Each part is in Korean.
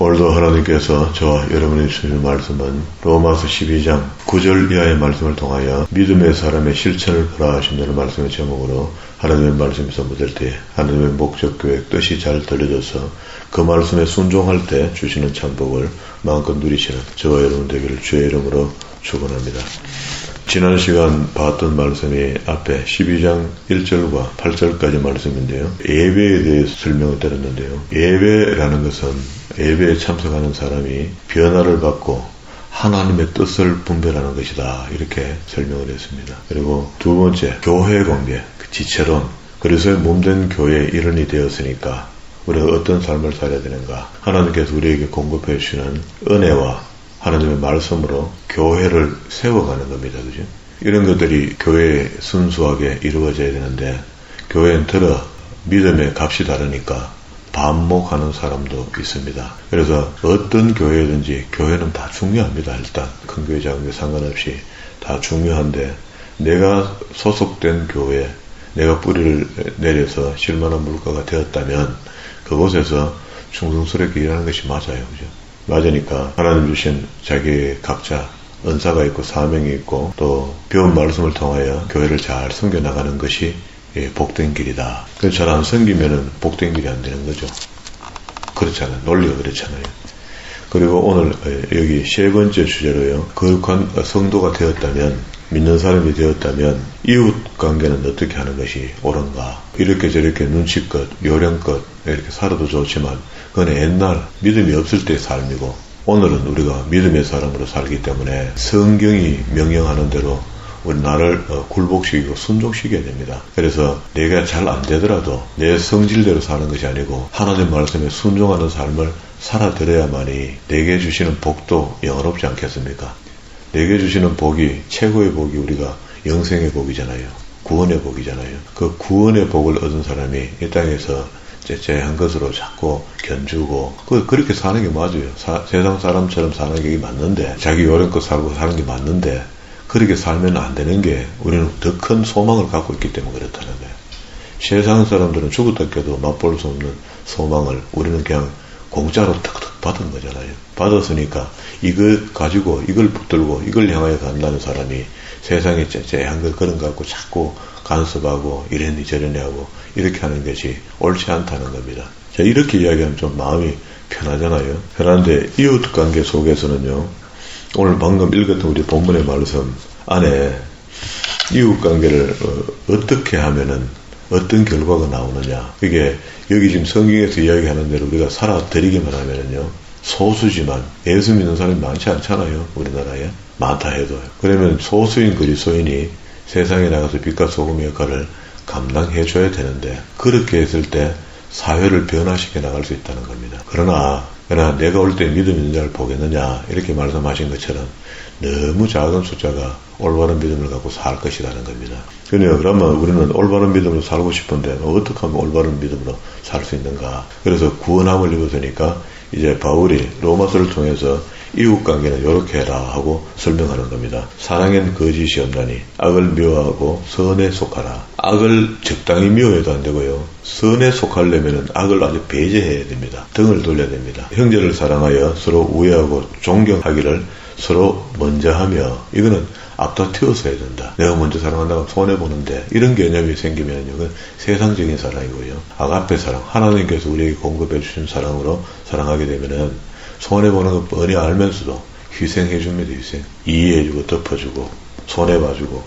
오늘도 하나님께서 저와 여러분이 주시는 말씀은 로마서 12장 9절 이하의 말씀을 통하여 믿음의 사람의 실천을 보라 하신다는 말씀의 제목으로 하나님의 말씀에서 묻을 때 하나님의 목적 계획 뜻이 잘 들려져서 그 말씀에 순종할 때 주시는 참복을 마음껏 누리시는 저와 여러분 되기를 주의 이름으로 축원합니다. 지난 시간 봤던 말씀이 앞에 12장 1절과 8절까지 말씀인데요. 예배에 대해서 설명을 드렸는데요. 예배라는 것은 예배에 참석하는 사람이 변화를 받고 하나님의 뜻을 분별하는 것이다. 이렇게 설명을 했습니다. 그리고 두 번째, 교회 관계, 지체론. 그래서 몸된 교회의 일원이 되었으니까 우리가 어떤 삶을 살아야 되는가. 하나님께서 우리에게 공급해 주시는 은혜와 하나님의 말씀으로 교회를 세워가는 겁니다. 그죠? 이런 것들이 교회에 순수하게 이루어져야 되는데 교회는 들어 믿음의 값이 다르니까 반목하는 사람도 있습니다. 그래서 어떤 교회든지 교회는 다 중요합니다. 일단 큰 교회 작은 교회 상관없이 다 중요한데 내가 소속된 교회, 내가 뿌리를 내려서 실만한 물가가 되었다면 그곳에서 충성스럽게 일하는 것이 맞아요. 그죠? 맞으니까 하나님 주신 자기 각자 은사가 있고 사명이 있고 또 배운 말씀을 통하여 교회를 잘 섬겨나가는 것이 복된 길이다. 그래서 잘 안 섬기면은 복된 길이 안 되는 거죠. 그렇잖아요. 논리가 그렇잖아요. 그리고 오늘 여기 세 번째 주제로요. 거룩한 성도가 되었다면, 믿는 사람이 되었다면 이웃 관계는 어떻게 하는 것이 옳은가. 이렇게 저렇게 눈치껏 요령껏 이렇게 살아도 좋지만 그건 옛날 믿음이 없을 때의 삶이고 오늘은 우리가 믿음의 사람으로 살기 때문에 성경이 명령하는 대로 우리 나를 굴복시키고 순종시켜야 됩니다. 그래서 내가 잘 안 되더라도 내 성질대로 사는 것이 아니고 하나님 말씀에 순종하는 삶을 살아들어야만이 내게 주시는 복도 영원롭지 않겠습니까? 내게 주시는 복이 최고의 복이 우리가 영생의 복이잖아요. 구원의 복이잖아요. 그 구원의 복을 얻은 사람이 이 땅에서 째째한 것으로 자꾸 견주고 그렇게 사는 게 맞아요. 세상 사람처럼 사는 게 맞는데 자기 요령껏 살고 사는 게 맞는데 그렇게 살면 안 되는 게 우리는 더 큰 소망을 갖고 있기 때문에 그렇다는 거예요. 세상 사람들은 죽었다 깨도 맛볼 수 없는 소망을 우리는 그냥 공짜로 탁탁 받은 거잖아요. 받았으니까 이걸 가지고 이걸 붙들고 이걸 향하여 간다는 사람이 세상에 째째한 것 그런 거 갖고 자꾸 간섭하고 이랬니 저랬니 하고 이렇게 하는 것이 옳지 않다는 겁니다. 자, 이렇게 이야기하면 좀 마음이 편하잖아요. 편한데 이웃 관계 속에서는요. 오늘 방금 읽었던 우리 본문의 말씀 안에 이웃 관계를 어떻게 하면은 어떤 결과가 나오느냐. 이게 여기 지금 성경에서 이야기하는 대로 우리가 살아드리기만 하면은요. 소수지만 예수 믿는 사람이 많지 않잖아요. 우리나라에. 많다 해도. 그러면 소수인 그리스도인이 세상에 나가서 빛과 소금의 역할을 감당해줘야 되는데 그렇게 했을 때 사회를 변화시켜 나갈 수 있다는 겁니다. 그러나 내가 올 때 믿음 있는 자를 보겠느냐 이렇게 말씀하신 것처럼 너무 작은 숫자가 올바른 믿음을 갖고 살 것이라는 겁니다. 그러면 우리는 올바른 믿음으로 살고 싶은데 어떻게 하면 올바른 믿음으로 살 수 있는가. 그래서 구원함을 입었으니까 이제 바울이 로마서를 통해서 이웃관계는 이렇게 해라 하고 설명하는 겁니다. 사랑엔 거짓이 없나니 악을 미워하고 선에 속하라. 악을 적당히 미워해도 안 되고요. 선에 속하려면 악을 아주 배제해야 됩니다. 등을 돌려야 됩니다. 형제를 사랑하여 서로 우애하고 존경하기를 서로 먼저 하며 이거는 앞다튀어서 해야 된다. 내가 먼저 사랑한다고 손해보는데 이런 개념이 생기면 이건 세상적인 사랑이고요. 앞에 사랑, 하나님께서 우리에게 공급해 주신 사랑으로 사랑하게 되면은 손해보는 거 뻔히 알면서도 희생해줍니다. 희생. 이해해주고 덮어주고 손해봐주고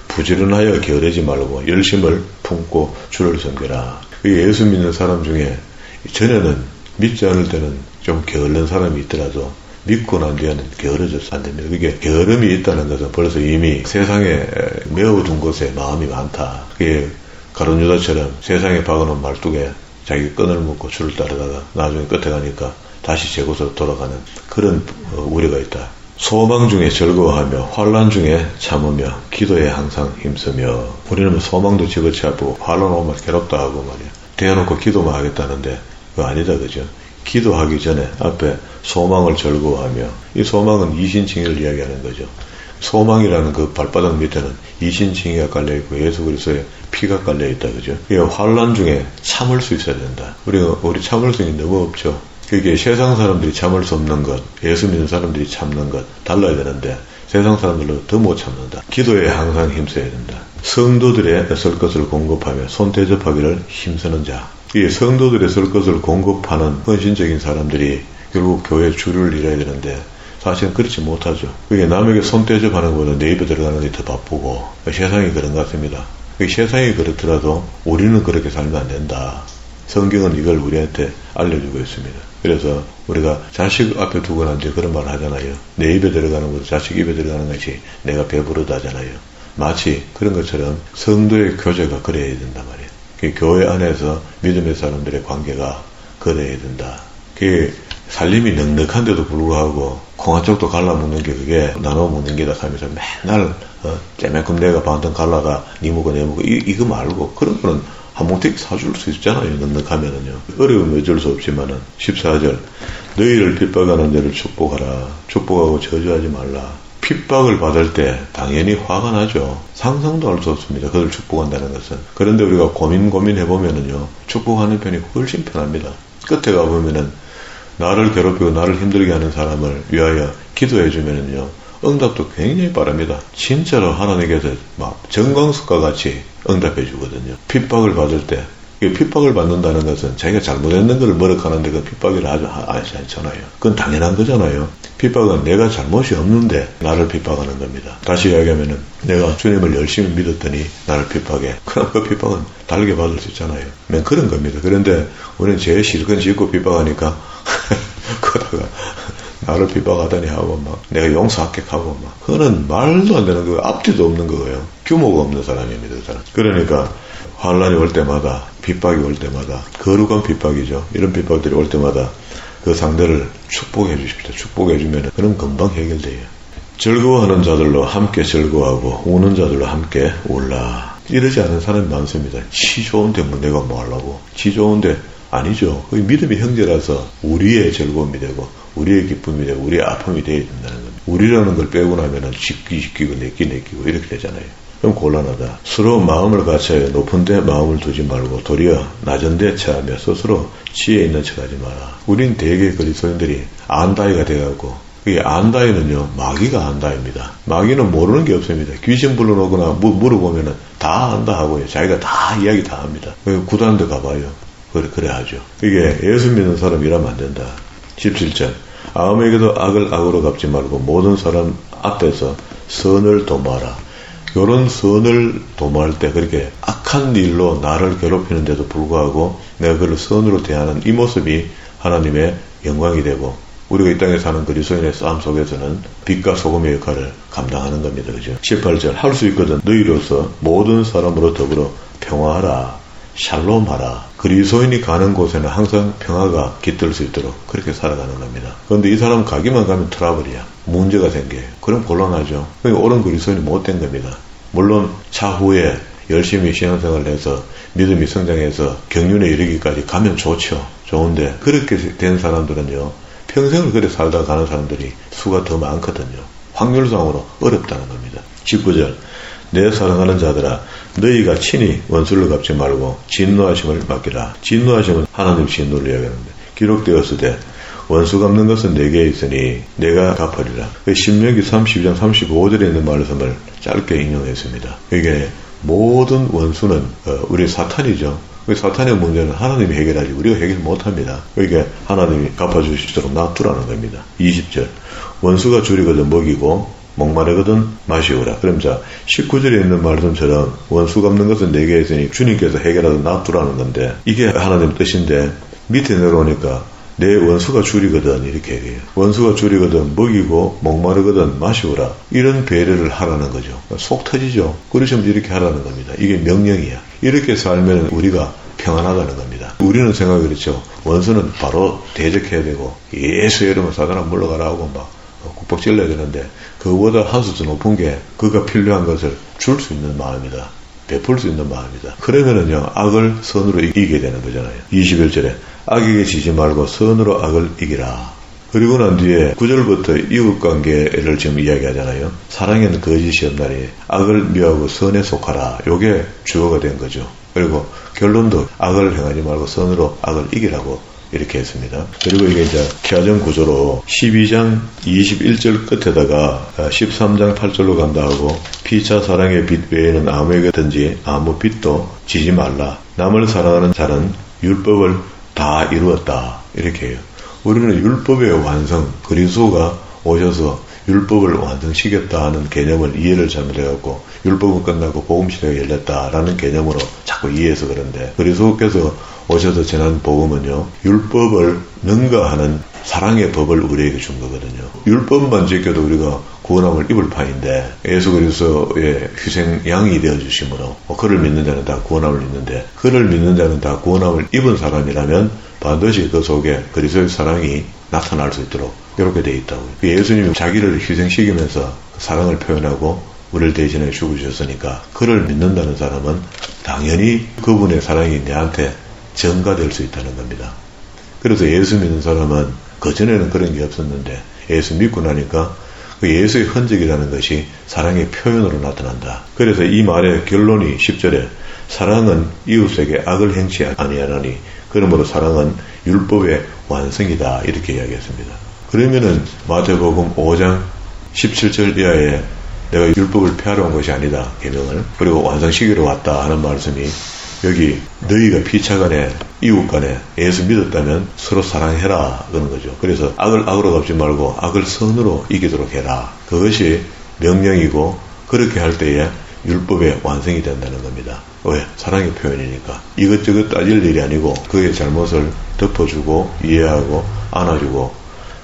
부지런하여 게으르지 말고 열심을 품고 주를 섬겨라. 예수 믿는 사람 중에 전에는 믿지 않을 때는 좀 게으른 사람이 있더라도 믿고 난 뒤에는 게으러져서 안 됩니다. 그게 게으름이 있다는 것은 벌써 이미 세상에 메어둔 곳에 마음이 많다. 그게 가룟 유다처럼 세상에 박아놓은 말뚝에 자기 끈을 묶고 줄을 따르다가 나중에 끝에 가니까 다시 제 곳으로 돌아가는 그런 우려가 있다. 소망 중에 즐거워하며 환난 중에 참으며 기도에 항상 힘쓰며 우리는 소망도 집어치고 환난 오면 괴롭다 하고 말이야. 대놓고 기도만 하겠다는데 그거 아니다 그죠? 기도하기 전에 앞에 소망을 즐거워하며 이 소망은 이신칭의를 이야기하는 거죠. 소망이라는 그 발바닥 밑에는 이신칭의가 깔려있고 예수 그리스도의 피가 깔려있다 그죠? 이 환난 중에 참을 수 있어야 된다. 우리 참을 수 있는 게 너무 없죠. 그게 세상 사람들이 참을 수 없는 것, 예수 믿는 사람들이 참는 것 달라야 되는데 세상 사람들로 더 못 참는다. 기도에 항상 힘써야 된다. 성도들의 쓸 것을 공급하며 손 대접하기를 힘쓰는 자. 이 성도들의 쓸 것을 공급하는 헌신적인 사람들이 결국 교회 주를 이뤄야 되는데 사실은 그렇지 못하죠. 그게 남에게 손 대접하는 것보다 내 입에 들어가는 게 더 바쁘고 세상이 그런 것 같습니다. 세상이 그렇더라도 우리는 그렇게 살면 안 된다. 성경은 이걸 우리한테 알려주고 있습니다. 그래서 우리가 자식 앞에 두고 난 뒤에 그런 말을 하잖아요. 내 입에 들어가는 것도 자식 입에 들어가는 것이 내가 배부르다 하잖아요. 마치 그런 것처럼 성도의 교제가 그래야 된단 말이에요. 교회 안에서 믿음의 사람들의 관계가 그래야 된다. 그게 살림이 넉넉한데도 불구하고 콩 한 쪽도 갈라먹는 게 그게 나눠 먹는 게다 하면서 맨날 째매큼 내가 반통 갈라가 니 먹고 내 먹고 이거 말고 그런 거는 한 뭉태기 사줄 수 있잖아요. 넉넉하면은요. 어려우면 어쩔 수 없지만은 14절 너희를 핍박하는 자를 축복하라. 축복하고 저주하지 말라. 핍박을 받을 때 당연히 화가 나죠. 상상도 할 수 없습니다. 그들 축복한다는 것은. 그런데 우리가 고민해보면은요. 축복하는 편이 훨씬 편합니다. 끝에 가보면은 나를 괴롭히고 나를 힘들게 하는 사람을 위하여 기도해주면은요. 응답도 굉장히 빠릅니다. 진짜로 하나님께서 막 정광석과 같이 응답해 주거든요. 핍박을 받을 때, 핍박을 받는다는 것은 자기가 잘못했는 걸 머럭하는데 그 핍박을 하지 않잖아요. 그건 당연한 거잖아요. 핍박은 내가 잘못이 없는데 나를 핍박하는 겁니다. 다시 이야기하면은 내가 주님을 열심히 믿었더니 나를 핍박해. 그럼 그 핍박은 다르게 받을 수 있잖아요. 그런 겁니다. 그런데 우리는 제일 실컷 짓고 핍박하니까 그러다가 나를 핍박하다니 하고 막 내가 용서할게 하고 막 그거는 말도 안 되는 거예요. 앞뒤도 없는 거예요. 규모가 없는 사람입니다. 그 사람. 그러니까 환란이 올 때마다 핍박이 올 때마다 거룩한 핍박이죠. 이런 핍박들이 올 때마다 그 상대를 축복해 주십시오. 축복해 주면 그럼 금방 해결돼요. 즐거워하는 자들로 함께 즐거워하고 우는 자들로 함께 울라. 이러지 않은 사람이 많습니다. 지 좋은데 뭐 내가 뭐 하려고. 지 좋은데 아니죠. 그 믿음이 형제라서 우리의 즐거움이 되고 우리의 기쁨이 되고 우리의 아픔이 되어야 된다는 겁니다. 우리라는 걸 빼고 나면은 지끼고 내끼고 이렇게 되잖아요. 그럼 곤란하다. 서로 마음을 갖춰야 높은 데 마음을 두지 말고 도리어 낮은 데 처하며 스스로 지혜 있는 척하지 마라. 우린 대개 그리스도인들이 안다이가 돼갖고 이 안다이는요 마귀가 안다입니다. 마귀는 모르는 게 없습니다. 귀신 불러놓거나 물어보면은 다 안다 하고요. 자기가 다 이야기 다 합니다. 구단도 가봐요. 그래 하죠. 이게 예수 믿는 사람 이러면 안 된다. 17절 아무에게도 악을 악으로 갚지 말고 모든 사람 앞에서 선을 도모하라. 요런 선을 도모할 때 그렇게 악한 일로 나를 괴롭히는데도 불구하고 내가 그를 선으로 대하는 이 모습이 하나님의 영광이 되고 우리가 이 땅에 사는 그리스도인의 싸움 속에서는 빛과 소금의 역할을 감당하는 겁니다. 그죠? 18절 할 수 있거든 너희로서 모든 사람으로 더불어 평화하라. 샬롬하라. 그리스도인이 가는 곳에는 항상 평화가 깃들 수 있도록 그렇게 살아가는 겁니다. 그런데 이 사람 가기만 가면 트러블이야. 문제가 생겨요. 그럼 곤란하죠. 그러니까 옳은 그리스도인이 못된 겁니다. 물론 차후에 열심히 신앙생활을 해서 믿음이 성장해서 경륜에 이르기까지 가면 좋죠. 좋은데 그렇게 된 사람들은요. 평생을 그렇게 살다 가는 사람들이 수가 더 많거든요. 확률상으로 어렵다는 겁니다. 19절 내 사랑하는 자들아 너희가 친히 원수를 갚지 말고 진노하심을 맡기라. 진노하심은 하나님 진노를 이야기하는데 기록되었을 때 원수 갚는 것은 내게 있으니 내가 갚으리라. 신명기 32장 35절에 있는 말씀을 짧게 인용했습니다. 이게 모든 원수는 우리 사탄이죠. 사탄의 문제는 하나님이 해결하지 우리가 해결 못합니다. 그러니까 하나님이 갚아주시도록 놔두라는 겁니다. 20절 원수가 줄이거든 먹이고 목마르거든 마시오라. 그럼 자 19절에 있는 말씀처럼 원수 갚는 것은 내게 있으니 주님께서 해결하도록 놔두라는 건데 이게 하나님 뜻인데 밑에 내려오니까 내 원수가 줄이거든 이렇게 얘기해요. 원수가 줄이거든 먹이고 목마르거든 마시오라. 이런 배려를 하라는 거죠. 속 터지죠. 그러시면 이렇게 하라는 겁니다. 이게 명령이야. 이렇게 살면 우리가 평안하다는 겁니다. 우리는 생각이 그렇죠. 원수는 바로 대적해야 되고 예수 이러면 사단아 물러가라 하고 막 국박 찔러야 되는데 그거보다 한 수준 높은 게 그가 필요한 것을 줄 수 있는 마음이다. 베풀 수 있는 마음이다. 그러면은요 악을 선으로 이기게 되는 거잖아요. 21절에 악에게 지지 말고 선으로 악을 이기라. 그리고 난 뒤에 9절부터 이웃관계를 지금 이야기하잖아요. 사랑에는 거짓이 없나니 악을 미워하고 선에 속하라. 요게 주어가 된 거죠. 그리고 결론도 악을 행하지 말고 선으로 악을 이기라고 이렇게 했습니다. 그리고 이게 이제 기하전 구조로 12장 21절 끝에다가 13장 8절로 간다 하고 피차 사랑의 빛 외에는 아무에게든지 아무 빛도 지지 말라. 남을 사랑하는 자는 율법을 다 이루었다. 이렇게 해요. 우리는 율법의 완성, 그리스도가 오셔서 율법을 완성시켰다 하는 개념을 이해를 잘못해갖고 율법은 끝나고 복음시대가 열렸다라는 개념으로 자꾸 이해해서 그런데 그리스도께서 오셔서 전한 복음은요, 율법을 능가하는 사랑의 법을 우리에게 준 거거든요. 율법만 지켜도 우리가 구원함을 입을 판인데 예수 그리스도의 희생 양이 되어주심으로 그를 믿는 자는 다 구원함을 입는데 그를 믿는 자는 다 구원함을 입은 사람이라면 반드시 그 속에 그리스도의 사랑이 나타날 수 있도록 이렇게 되어 있다고요. 예수님이 자기를 희생시키면서 사랑을 표현하고 우리를 대신해 죽으셨으니까 그를 믿는다는 사람은 당연히 그분의 사랑이 내한테 전가될 수 있다는 겁니다. 그래서 예수 믿는 사람은 그전에는 그런 게 없었는데 예수 믿고 나니까 그 예수의 흔적이라는 것이 사랑의 표현으로 나타난다. 그래서 이 말의 결론이 10절에 사랑은 이웃에게 악을 행치 아니하나니 그러므로 사랑은 율법의 완성이다. 이렇게 이야기했습니다. 그러면은 마태복음 5장 17절 이하에 내가 율법을 폐하러 온 것이 아니다. 계명을. 그리고 완성시키러 왔다 하는 말씀이 여기 너희가 피차간에 이웃간에 예수 믿었다면 서로 사랑해라 그런 거죠. 그래서 악을 악으로 갚지 말고 악을 선으로 이기도록 해라. 그것이 명령이고 그렇게 할 때에 율법의 완성이 된다는 겁니다. 왜? 사랑의 표현이니까. 이것저것 따질 일이 아니고 그의 잘못을 덮어주고 이해하고 안아주고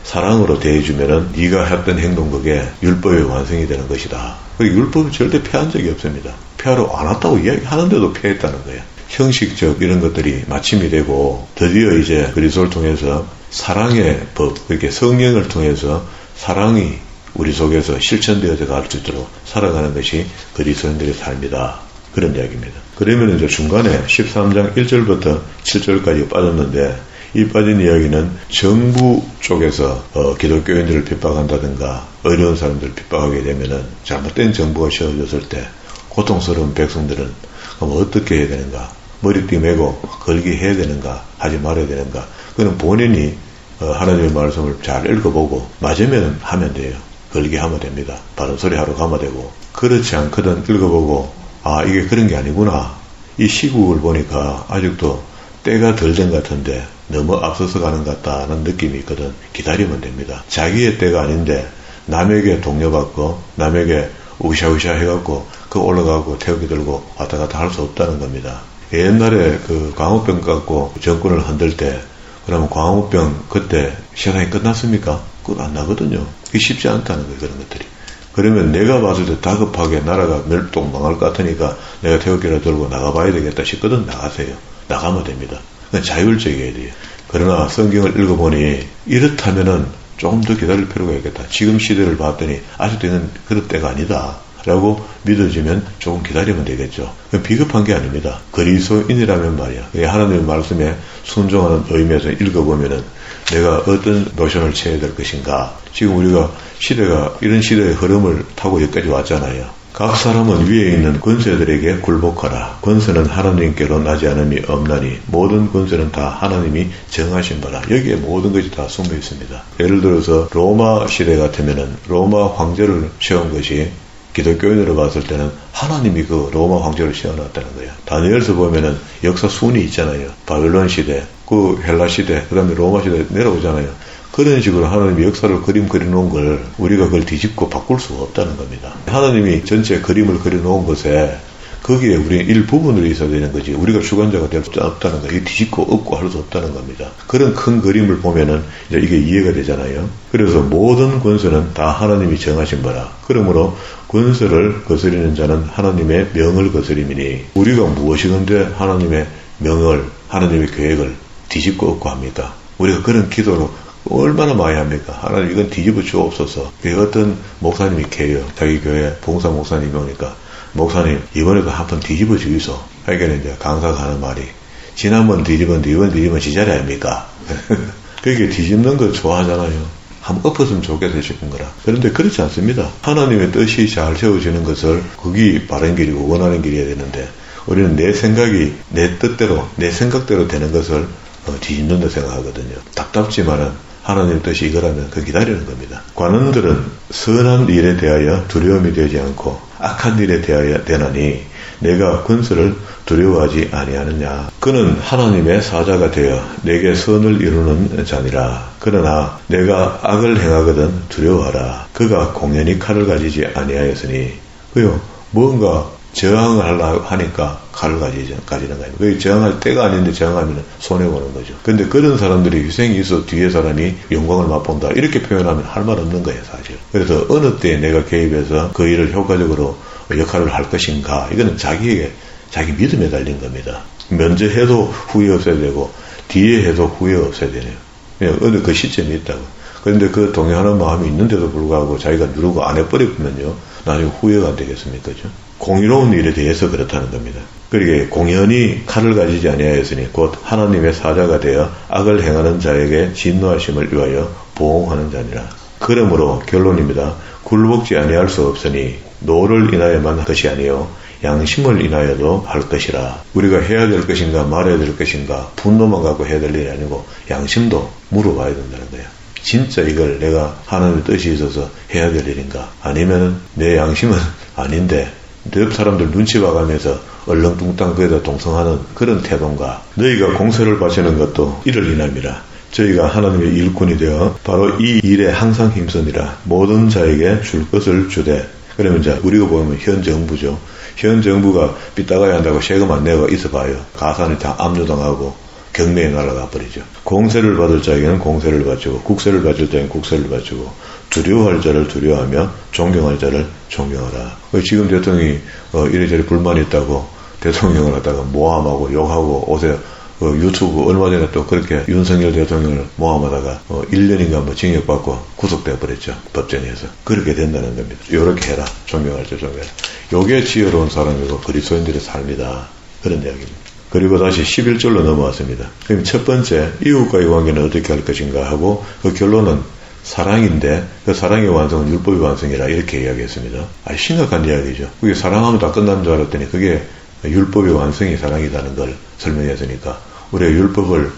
사랑으로 대해주면은 네가 했던 행동 그게 율법의 완성이 되는 것이다. 그리고 율법은 절대 폐한 적이 없습니다. 폐하러 안 왔다고 이야기하는데도 폐했다는 거예요. 형식적 이런 것들이 마침이 되고 드디어 이제 그리스도를 통해서 사랑의 법, 그렇게 성령을 통해서 사랑이 우리 속에서 실천되어져 갈 수 있도록 살아가는 것이 그리스도인들의 삶이다. 그런 이야기입니다. 그러면 이제 중간에 13장 1절부터 7절까지 빠졌는데 이 빠진 이야기는 정부 쪽에서 기독교인들을 핍박한다든가 어려운 사람들을 핍박하게 되면은 잘못된 정부가 세워졌을 때 고통스러운 백성들은 그럼 어떻게 해야 되는가? 머리띠 메고 걸기 해야 되는가? 하지 말아야 되는가? 그는 본인이 하나님의 말씀을 잘 읽어보고 맞으면 하면 돼요. 걸기 하면 됩니다. 바른 소리 하러 가면 되고 그렇지 않거든 읽어보고 아 이게 그런 게 아니구나. 이 시국을 보니까 아직도 때가 덜 된 것 같은데 너무 앞서서 가는 것 같다는 느낌이 있거든. 기다리면 됩니다. 자기의 때가 아닌데 남에게 동료받고 남에게 우샤우샤 해갖고 그 올라가고 태우기 들고 왔다 갔다 할 수 없다는 겁니다. 옛날에 그 광우병 갖고 정권을 흔들 때 그러면 광우병 그때 세상이 끝났습니까? 그거 안 나거든요. 그게 쉽지 않다는 거예요. 그런 것들이. 그러면 내가 봤을 때 다급하게 나라가 멸종 망할 것 같으니까 내가 태극기를 들고 나가봐야 되겠다 싶거든. 나가세요. 나가면 됩니다. 그건 자율적이어야 돼요. 그러나 성경을 읽어보니 이렇다면은 조금 더 기다릴 필요가 있겠다. 지금 시대를 봤더니 아직도 이건 그럴 때가 아니다. 라고 믿어지면 조금 기다리면 되겠죠. 비겁한 게 아닙니다. 그리스도인이라면 말이야. 하나님의 말씀에 순종하는 의미에서 읽어보면은 내가 어떤 노션을 취해야 될 것인가. 지금 우리가 시대가 이런 시대의 흐름을 타고 여기까지 왔잖아요. 각 사람은 위에 있는 권세들에게 굴복하라. 권세는 하나님께로 나지 않음이 없나니 모든 권세는 다 하나님이 정하신 바라. 여기에 모든 것이 다 숨어 있습니다. 예를 들어서 로마 시대 같으면은 로마 황제를 세운 것이 기독교인으로 봤을 때는 하나님이 그 로마 황제를 세워놨다는 거예요. 다니엘서 보면은 역사 순이 있잖아요. 바벨론 시대, 그 헬라 시대, 그 다음에 로마 시대 내려오잖아요. 그런 식으로 하나님이 역사를 그림 그려놓은 걸 우리가 그걸 뒤집고 바꿀 수가 없다는 겁니다. 하나님이 전체 그림을 그려놓은 것에 거기에 우리는 일부분으로 있어야 되는 거지 우리가 주관자가 될 수 없다는 거예요. 뒤집고 엎고 할 수 없다는 겁니다. 그런 큰 그림을 보면은 이제 이게 이해가 되잖아요. 그래서 모든 권세는 다 하나님이 정하신 바라. 그러므로 권세를 거스리는 자는 하나님의 명을 거스림이니 우리가 무엇이건데 하나님의 명을 하나님의 계획을 뒤집고 엎고 합니까? 우리가 그런 기도로 얼마나 많이 합니까? 하나님 이건 뒤집어 주옵소서. 어떤 목사님이 계요. 자기 교회 봉사 목사님이 오니까 목사님 이번에도 한번 뒤집어 주이소. 그러니까 이제 강사가 하는 말이 지난번 뒤집었는데 이번 뒤집으면 지자리 아닙니까? 그게 뒤집는 거 좋아하잖아요. 한번 엎었으면 좋겠다 싶은 거라. 그런데 그렇지 않습니다. 하나님의 뜻이 잘 세워지는 것을 그게 바른 길이고 원하는 길이어야 되는데 우리는 내 생각이 내 뜻대로 내 생각대로 되는 것을 뒤집는다 생각하거든요. 답답지만은 하나님의 뜻이 이거라면 그 기다리는 겁니다. 관원들은 선한 일에 대하여 두려움이 되지 않고 악한 일에 대하여 되나니 내가 군수를 두려워하지 아니하느냐. 그는 하나님의 사자가 되어 내게 선을 이루는 자니라. 그러나 내가 악을 행하거든 두려워하라. 그가 공연히 칼을 가지지 아니하였으니 그요 뭔가 저항을 하려고 하니까 칼을 가지는 거 아닙니까? 그게 저항할 때가 아닌데 저항하면 손해보는 거죠. 근데 그런 사람들이 희생이 있어 뒤에 사람이 영광을 맛본다 이렇게 표현하면 할 말 없는 거예요 사실. 그래서 어느 때 내가 개입해서 그 일을 효과적으로 역할을 할 것인가 이거는 자기 믿음에 달린 겁니다. 먼저 해도 후회 없어야 되고 뒤에 해도 후회 없어야 되네요. 어느 그 시점이 있다고. 그런데 그 동의하는 마음이 있는데도 불구하고 자기가 누르고 안 해버리면요 나중에 후회가 안 되겠습니까? 그죠? 공의로운 일에 대해서 그렇다는 겁니다. 그러게 공연히 칼을 가지지 아니하였으니 곧 하나님의 사자가 되어 악을 행하는 자에게 진노하심을 위하여 보응하는 자니라. 그러므로 결론입니다. 굴복지 아니할 수 없으니 노를 인하여만 할 것이 아니요 양심을 인하여도 할 것이라. 우리가 해야 될 것인가 말해야 될 것인가 분노만 갖고 해야 될 일이 아니고 양심도 물어봐야 된다는 거예요. 진짜 이걸 내가 하나님의 뜻이 있어서 해야 될 일인가 아니면 내 양심은 아닌데 옆 사람들 눈치 봐가면서 얼렁뚱땅 거기다 동성하는 그런 태도인가. 너희가 공세를 바치는 것도 이를 인함이라. 저희가 하나님의 일꾼이 되어 바로 이 일에 항상 힘쓰니라. 모든 자에게 줄 것을 주되. 그러면 이제 우리가 보면 현 정부죠. 현 정부가 삐딱아야 한다고 세금 안 내고 있어봐요. 가산이 다 압류당하고 경매에 날아가 버리죠. 공세를 받을 자에게는 공세를 바치고 국세를 바칠 자에게는 국세를 바치고 두려워할 자를 두려워하며 존경할 자를 존경하라. 지금 대통령이 이래저래 불만이 있다고 대통령을 갖다가 모함하고 욕하고 옷에 유튜브 얼마 전에 또 그렇게 윤석열 대통령을 모함하다가 1년인가 뭐 징역받고 구속돼 버렸죠. 법정에서. 그렇게 된다는 겁니다. 요렇게 해라. 존경할 자 존경해라. 요게 지혜로운 사람이고 그리스도인들의 삶이다. 그런 이야기입니다. 그리고 다시 11절로 넘어왔습니다. 그럼 첫 번째 이웃과의 관계는 어떻게 할 것인가 하고 그 결론은 사랑인데 그 사랑의 완성은 율법의 완성이라 이렇게 이야기했습니다. 심각한 이야기죠. 그게 사랑하면 다 끝난 줄 알았더니 그게 율법의 완성이 사랑이라는 걸 설명했으니까 우리가 율법을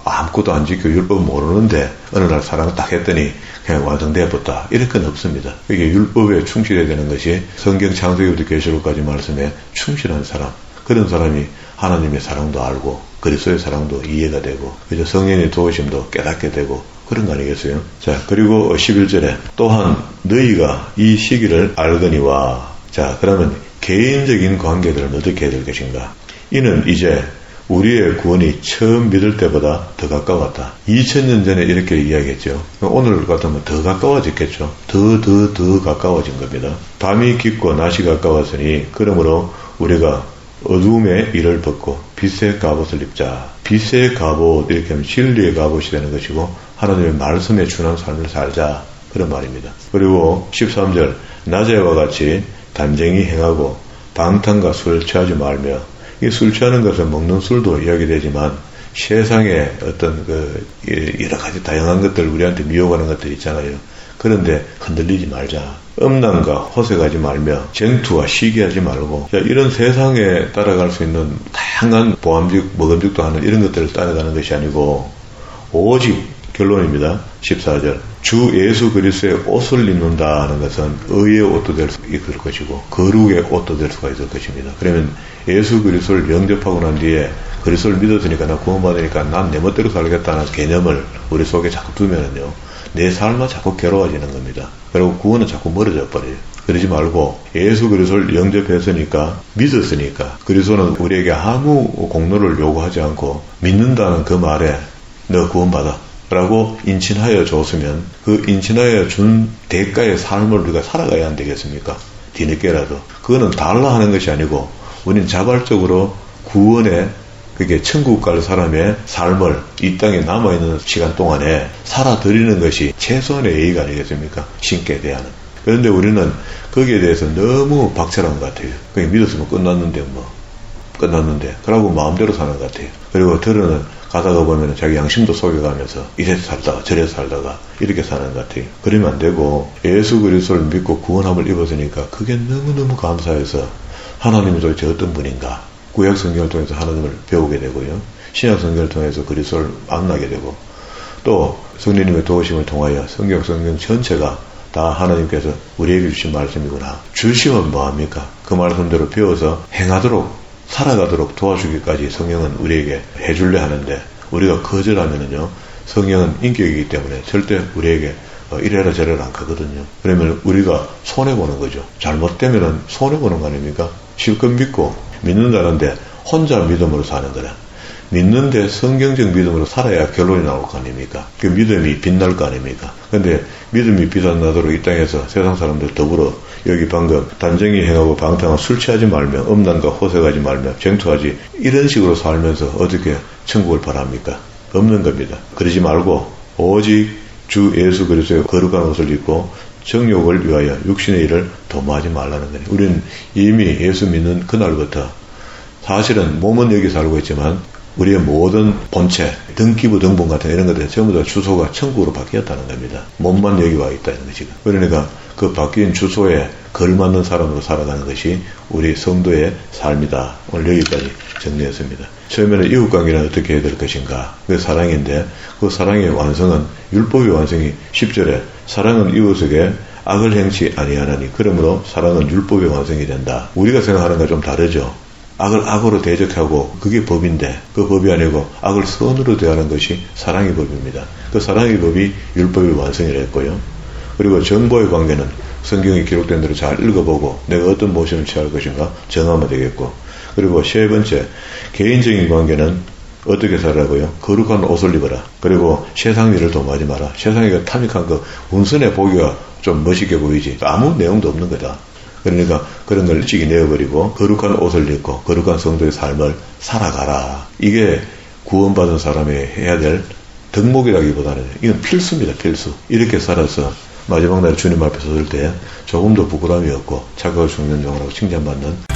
아무것도 안 지키고 율법 모르는데 어느 날 사랑을 딱 했더니 그냥 완성되어버렸다. 이럴 건 없습니다. 이게 율법에 충실해야 되는 것이 성경 창세기부터 계시록까지 말씀에 충실한 사람. 그런 사람이 하나님의 사랑도 알고 그리스도의 사랑도 이해가 되고 그저 성령의 도우심도 깨닫게 되고 그런 거 아니겠어요? 자, 그리고 11절에 또한 너희가 이 시기를 알거니와. 자, 그러면 개인적인 관계들은 어떻게 해야 될 것인가? 이는 이제 우리의 구원이 처음 믿을 때보다 더 가까웠다. 2000년 전에 이렇게 이야기했죠. 오늘 같으면 더 가까워졌겠죠. 더 가까워진 겁니다. 밤이 깊고 낮이 가까웠으니 그러므로 우리가 어두움의 일을 벗고 빛의 갑옷을 입자. 빛의 갑옷 이렇게 하면 진리의 갑옷이 되는 것이고 하나님의 말씀에 준한 삶을 살자. 그런 말입니다. 그리고 13절 낮에와 같이 단정히 행하고 방탕과 술 취하지 말며. 이 술 취하는 것은 먹는 술도 이야기되지만 세상에 어떤 여러 가지 다양한 것들 우리한테 미혹하는 것들 있잖아요. 그런데 흔들리지 말자. 음란과 호색하지 말며 정투와 시기하지 말고 이런 세상에 따라갈 수 있는 다양한 보암직, 먹음직도 하는 이런 것들을 따라가는 것이 아니고 오직 결론입니다. 14절 주 예수 그리스도의 옷을 입는다는 것은 의의 옷도 될 수 있을 것이고 거룩의 옷도 될 수가 있을 것입니다. 그러면 예수 그리스도를 영접하고 난 뒤에 그리스도를 믿었으니까 나 구원받으니까 난 내 멋대로 살겠다는 개념을 우리 속에 자꾸 두면은요 내 삶은 자꾸 괴로워지는 겁니다. 그리고 구원은 자꾸 멀어져 버려요. 그러지 말고 예수 그리스도를 영접했으니까 믿었으니까 그리스도는 우리에게 아무 공로를 요구하지 않고 믿는다는 그 말에 너 구원받아 라고 인친하여 줬으면 그 인친하여 준 대가의 삶을 우리가 살아가야 안 되겠습니까? 뒤늦게라도. 그거는 달라 하는 것이 아니고 우리는 자발적으로 구원에 그게 천국 갈 사람의 삶을 이 땅에 남아있는 시간 동안에 살아드리는 것이 최소한의 예의가 아니겠습니까? 신께 대하는. 그런데 우리는 거기에 대해서 너무 박철한 것 같아요. 그게 믿었으면 끝났는데 그러고 마음대로 사는 것 같아요. 그리고 들어는 가다가 보면 자기 양심도 속여가면서 이래서 살다가 저래서 살다가 이렇게 사는 것 같아요. 그러면 안 되고 예수 그리스도를 믿고 구원함을 입었으니까 그게 너무너무 감사해서 하나님이 도대체 어떤 분인가 구약 성경을 통해서 하나님을 배우게 되고요. 신약 성경을 통해서 그리스도를 만나게 되고 또 성령님의 도우심을 통하여 성경 전체가 다 하나님께서 우리에게 주신 말씀이구나. 주시면 뭐합니까? 그 말씀대로 배워서 행하도록 살아가도록 도와주기까지 성령은 우리에게 해줄래 하는데 우리가 거절하면은요 성령은 인격이기 때문에 절대 우리에게 이래라 저래라 안 가거든요. 그러면 우리가 손해보는 거죠. 잘못되면은 손해보는 거 아닙니까? 실컷 믿고 믿는다는데 혼자 믿음으로 사는 거라. 믿는데 성경적 믿음으로 살아야 결론이 나올 거 아닙니까? 그 믿음이 빛날 거 아닙니까? 근데 믿음이 빛나도록 이 땅에서 세상 사람들 더불어 여기 방금 단정히 행하고 방탕한 술 취하지 말며 음란과 호색하지 말며 쟁투하지 이런 식으로 살면서 어떻게 천국을 바랍니까? 없는 겁니다. 그러지 말고 오직 주 예수 그리스도의 거룩한 옷을 입고 정욕을 위하여 육신의 일을 도모하지 말라는 거예요. 우리는 이미 예수 믿는 그날부터 사실은 몸은 여기 살고 있지만 우리의 모든 본체, 등기부 등본 같은 이런 것들 전부 다 주소가 천국으로 바뀌었다는 겁니다. 몸만 여기 와 있다는 거지. 그러니까 그 바뀐 주소에 걸맞는 사람으로 살아가는 것이 우리 성도의 삶이다. 오늘 여기까지 정리했습니다. 처음에는 이웃관계는 어떻게 해야 될 것인가? 그게 사랑인데 그 사랑의 완성은 율법의 완성이 10절에 사랑은 이웃에게 악을 행치 아니하나니 그러므로 사랑은 율법의 완성이 된다. 우리가 생각하는 건 좀 다르죠. 악을 악으로 대적하고 그게 법인데 그 법이 아니고 악을 선으로 대하는 것이 사랑의 법입니다. 그 사랑의 법이 율법의 완성이라 했고요. 그리고 정보의 관계는 성경에 기록된 대로 잘 읽어보고 내가 어떤 모션을 취할 것인가 정하면 되겠고 그리고 세 번째 개인적인 관계는 어떻게 살라고요? 거룩한 옷을 입어라. 그리고 세상 일을 도모하지 마라. 세상에 탐닉한 그 운선의 보기가 좀 멋있게 보이지 아무 내용도 없는 거다. 그러니까 그런 걸 일찍이 내어버리고 거룩한 옷을 입고 거룩한 성도의 삶을 살아가라. 이게 구원받은 사람이 해야 될 덕목이라기보다는 이건 필수입니다. 필수. 이렇게 살아서 마지막 날 주님 앞에 설 때 조금도 부끄러움이 없고 착하고 중년종으로 칭찬받는